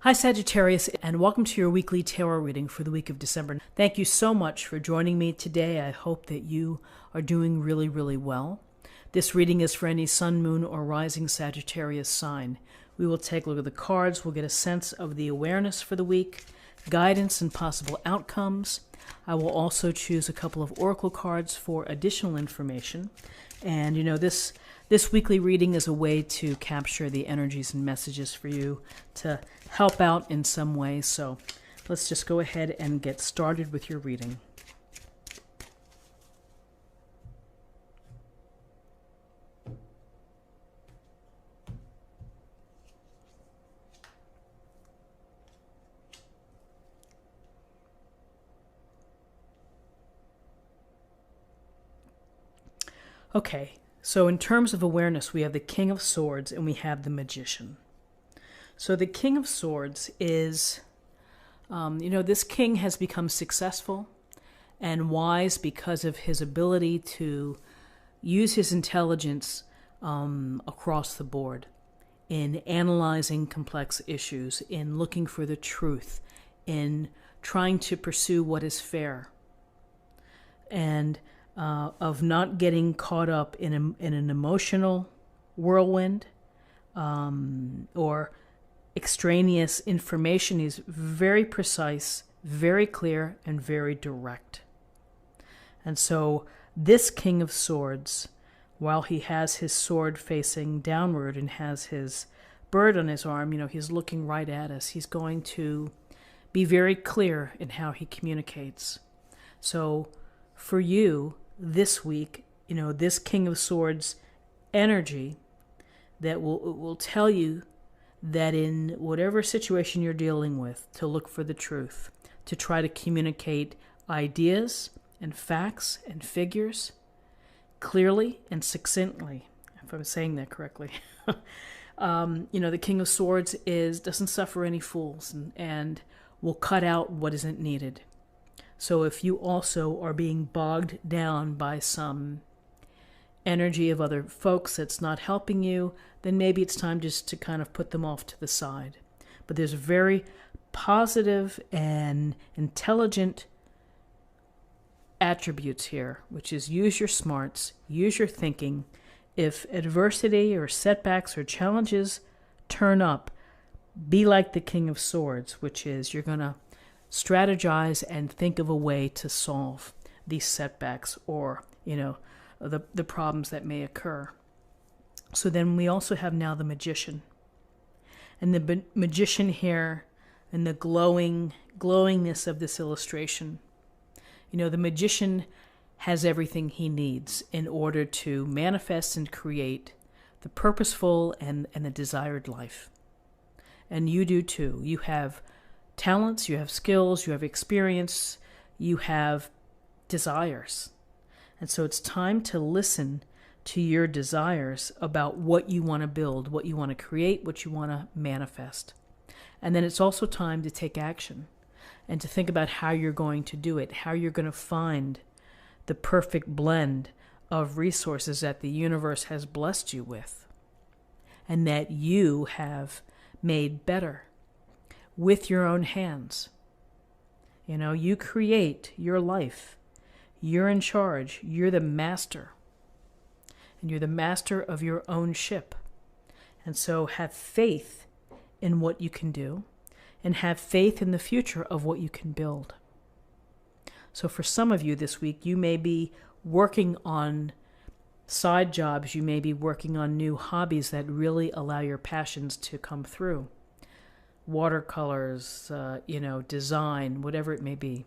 Hi Sagittarius, and welcome to your weekly tarot reading for the week of December. Thank you so much for joining me today. I hope that you are doing really well. This reading is for any sun, moon, or rising Sagittarius sign. We will take a look at the cards. We'll get a sense of the awareness for the week, guidance and possible outcomes. I will also choose a couple of oracle cards for additional information. And this weekly reading is a way to capture the energies and messages for you to help out in some way. So let's just go ahead and get started with your reading. Okay, so in terms of awareness, we have the King of Swords and we have the Magician. So the King of Swords is, this king has become successful and wise because of his ability to use his intelligence across the board in analyzing complex issues, in looking for the truth, in trying to pursue what is fair, and of not getting caught up in an emotional whirlwind or extraneous information. Is very precise, very clear, and very direct. And so this King of Swords, while he has his sword facing downward and has his bird on his arm, he's looking right at us. He's going to be very clear in how he communicates. So for you this week, this King of Swords energy that will tell you that in whatever situation you're dealing with, to look for the truth, to try to communicate ideas and facts and figures clearly and succinctly, if I'm saying that correctly. The King of Swords doesn't suffer any fools and will cut out what isn't needed. So if you also are being bogged down by some energy of other folks that's not helping you, then maybe it's time just to kind of put them off to the side. But there's very positive and intelligent attributes here, which is use your smarts, use your thinking. If adversity or setbacks or challenges turn up, be like the King of Swords, which is you're going to strategize and think of a way to solve these setbacks or, the problems that may occur. So then we also have now the Magician. And the Magician here, and the glowingness of this illustration, the Magician has everything he needs in order to manifest and create the purposeful and the desired life. And you do too. You have talents, you have skills, you have experience, you have desires. And so it's time to listen to your desires about what you want to build, what you want to create, what you want to manifest. And then it's also time to take action and to think about how you're going to do it, how you're going to find the perfect blend of resources that the universe has blessed you with and that you have made better with your own hands. You create your life. You're in charge. You're the master. And you're the master of your own ship. And so have faith in what you can do and have faith in the future of what you can build. So for some of you this week, you may be working on side jobs. You may be working on new hobbies that really allow your passions to come through. Watercolors, design, whatever it may be.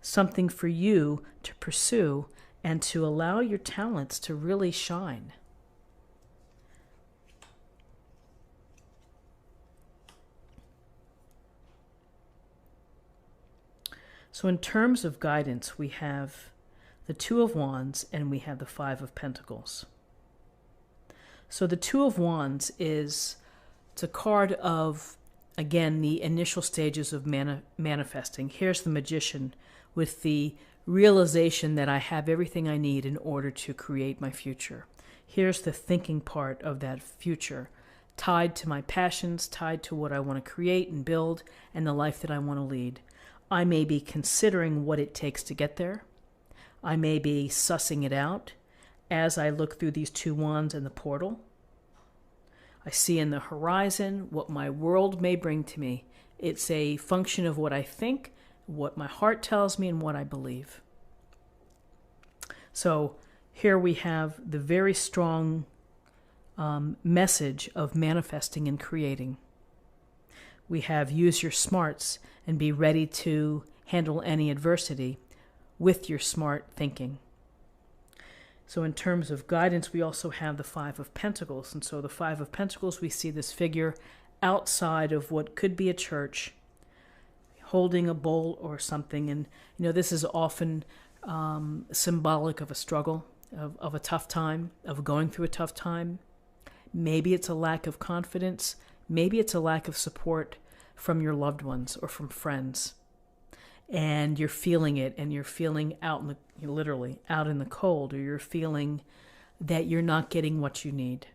Something for you to pursue and to allow your talents to really shine. So in terms of guidance, we have the Two of Wands and we have the Five of Pentacles. So the Two of Wands it's a card of, again, the initial stages of manifesting. Here's the Magician with the realization that I have everything I need in order to create my future. Here's the thinking part of that future, tied to my passions, tied to what I want to create and build, and the life that I want to lead. I may be considering what it takes to get there. I may be sussing it out as I look through these two wands and the portal. I see in the horizon what my world may bring to me. It's a function of what I think, what my heart tells me, and what I believe. So here we have the very strong message of manifesting and creating. We have use your smarts and be ready to handle any adversity with your smart thinking. So in terms of guidance, we also have the Five of Pentacles. And so the Five of Pentacles, we see this figure outside of what could be a church, holding a bowl or something. And, this is often symbolic of a struggle, of a tough time, of going through a tough time. Maybe it's a lack of confidence. Maybe it's a lack of support from your loved ones or from friends. And you're feeling it, and you're feeling literally out in the cold, or you're feeling that you're not getting what you need.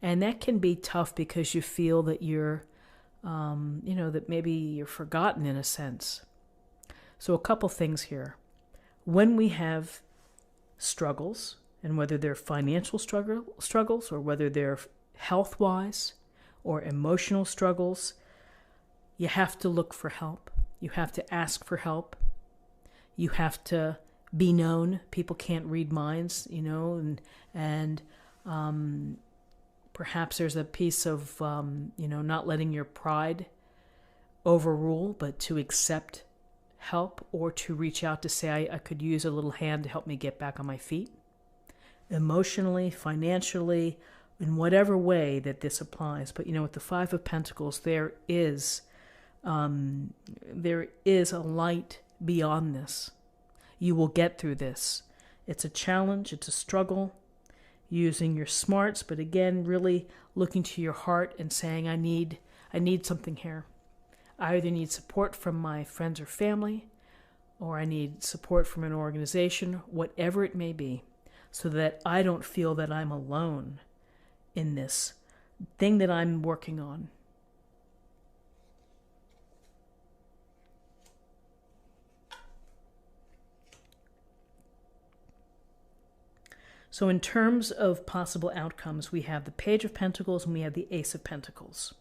And that can be tough because you feel that you're, that maybe you're forgotten in a sense. So a couple things here. When we have struggles, and whether they're financial struggles or whether they're health-wise or emotional struggles, you have to look for help. You have to ask for help. You have to be known. People can't read minds, and perhaps there's a piece of, not letting your pride overrule, but to accept help or to reach out to say, I could use a little hand to help me get back on my feet. Emotionally, financially, in whatever way that this applies. But, with the Five of Pentacles, there is a light beyond this. You will get through this. It's a challenge. It's a struggle. Using your smarts, but again, really looking to your heart and saying, I need something here. I either need support from my friends or family, or I need support from an organization, whatever it may be, so that I don't feel that I'm alone in this thing that I'm working on. So in terms of possible outcomes, we have the Page of Pentacles and we have the Ace of Pentacles.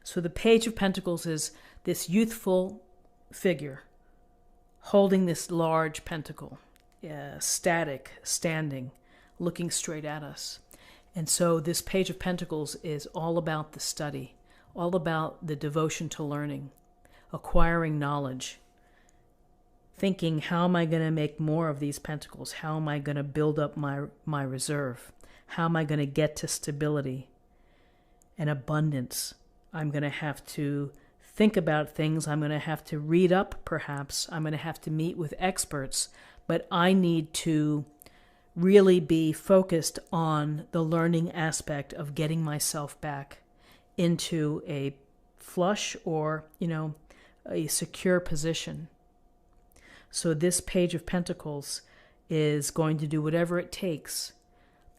So the Page of Pentacles is this youthful figure holding this large pentacle, static, standing, looking straight at us. And so this Page of Pentacles is all about the study, all about the devotion to learning, acquiring knowledge, thinking, how am I going to make more of these pentacles? How am I going to build up my reserve? How am I going to get to stability and abundance? I'm going to have to think about things. I'm going to have to read up, perhaps. I'm going to have to meet with experts. But I need to really be focused on the learning aspect of getting myself back into a flush or, a secure position. So this Page of Pentacles is going to do whatever it takes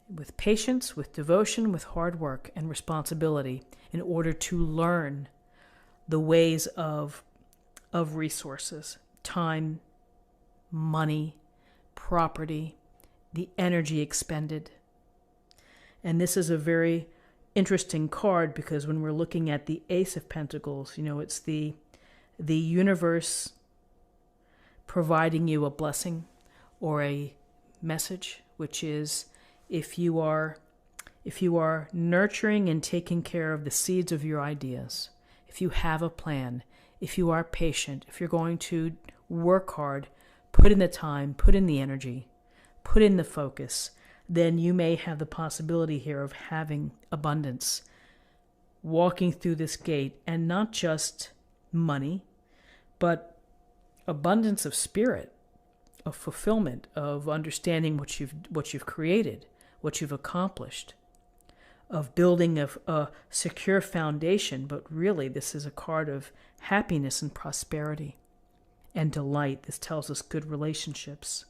with patience, with devotion, with hard work and responsibility in order to learn the ways of resources, time, money, property, the energy expended. And this is a very interesting card because when we're looking at the Ace of Pentacles, it's the universe providing you a blessing or a message, which is if you are nurturing and taking care of the seeds of your ideas, if you have a plan, if you are patient, if you're going to work hard, put in the time, put in the energy, put in the focus, then you may have the possibility here of having abundance, walking through this gate, and not just money, but abundance of spirit, of fulfillment, of understanding what you've created, what you've accomplished, of building a secure foundation. But really, this is a card of happiness and prosperity and delight. This tells us good relationships.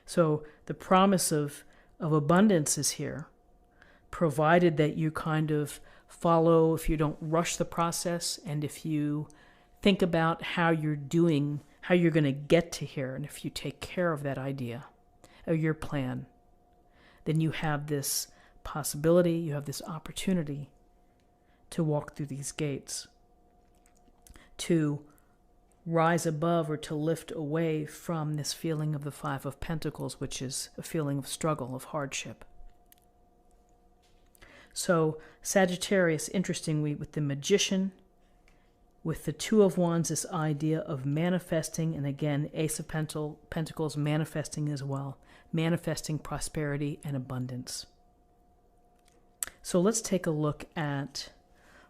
So the promise of abundance is here. provided that you kind of follow, if you don't rush the process, and if you think about how you're doing, how you're going to get to here, and if you take care of that idea or your plan, then you have this possibility, you have this opportunity to walk through these gates, to rise above or to lift away from this feeling of the Five of Pentacles, which is a feeling of struggle, of hardship. So Sagittarius, interestingly, with the Magician, with the Two of Wands, this idea of manifesting, and again, Ace of Pentacles manifesting as well, manifesting prosperity and abundance. So let's take a look at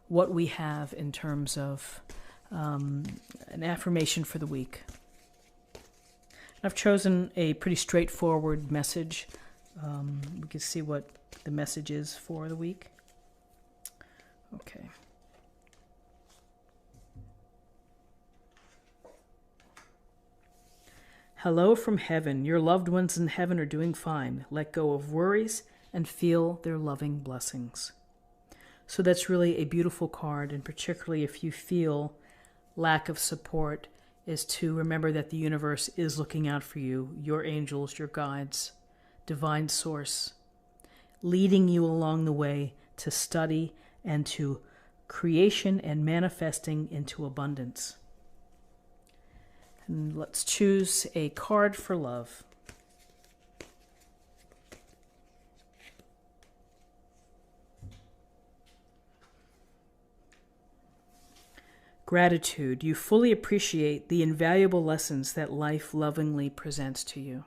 what we have in terms of an affirmation for the week. I've chosen a pretty straightforward message. We can see what the message is for the week. Okay. Hello from heaven. Your loved ones in heaven are doing fine. Let go of worries and feel their loving blessings. So that's really a beautiful card, and particularly if you feel lack of support, is to remember that the universe is looking out for you, your angels, your guides, divine source, leading you along the way to study and to creation and manifesting into abundance. And let's choose a card for love. Gratitude. You fully appreciate the invaluable lessons that life lovingly presents to you.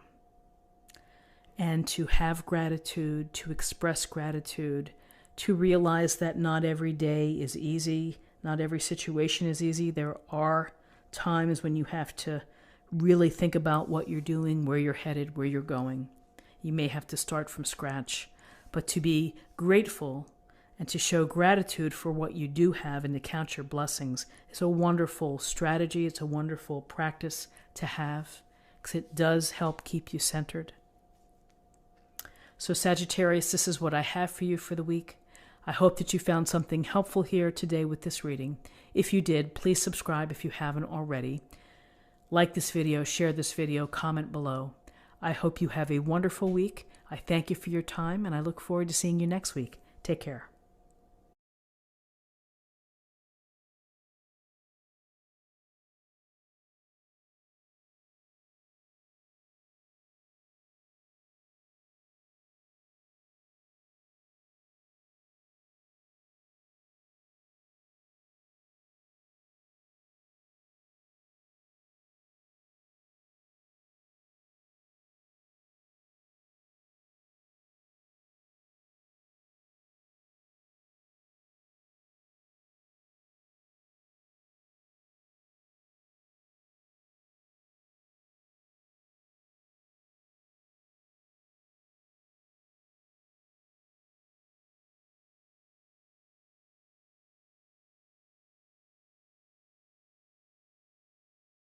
And to have gratitude, to express gratitude, to realize that not every day is easy, not every situation is easy. There are times when you have to really think about what you're doing, where you're headed, where you're going. You may have to start from scratch, but to be grateful and to show gratitude for what you do have and to count your blessings is a wonderful strategy. It's a wonderful practice to have because it does help keep you centered. So Sagittarius, this is what I have for you for the week. I hope that you found something helpful here today with this reading. If you did, please subscribe if you haven't already. Like this video, share this video, comment below. I hope you have a wonderful week. I thank you for your time, and I look forward to seeing you next week. Take care.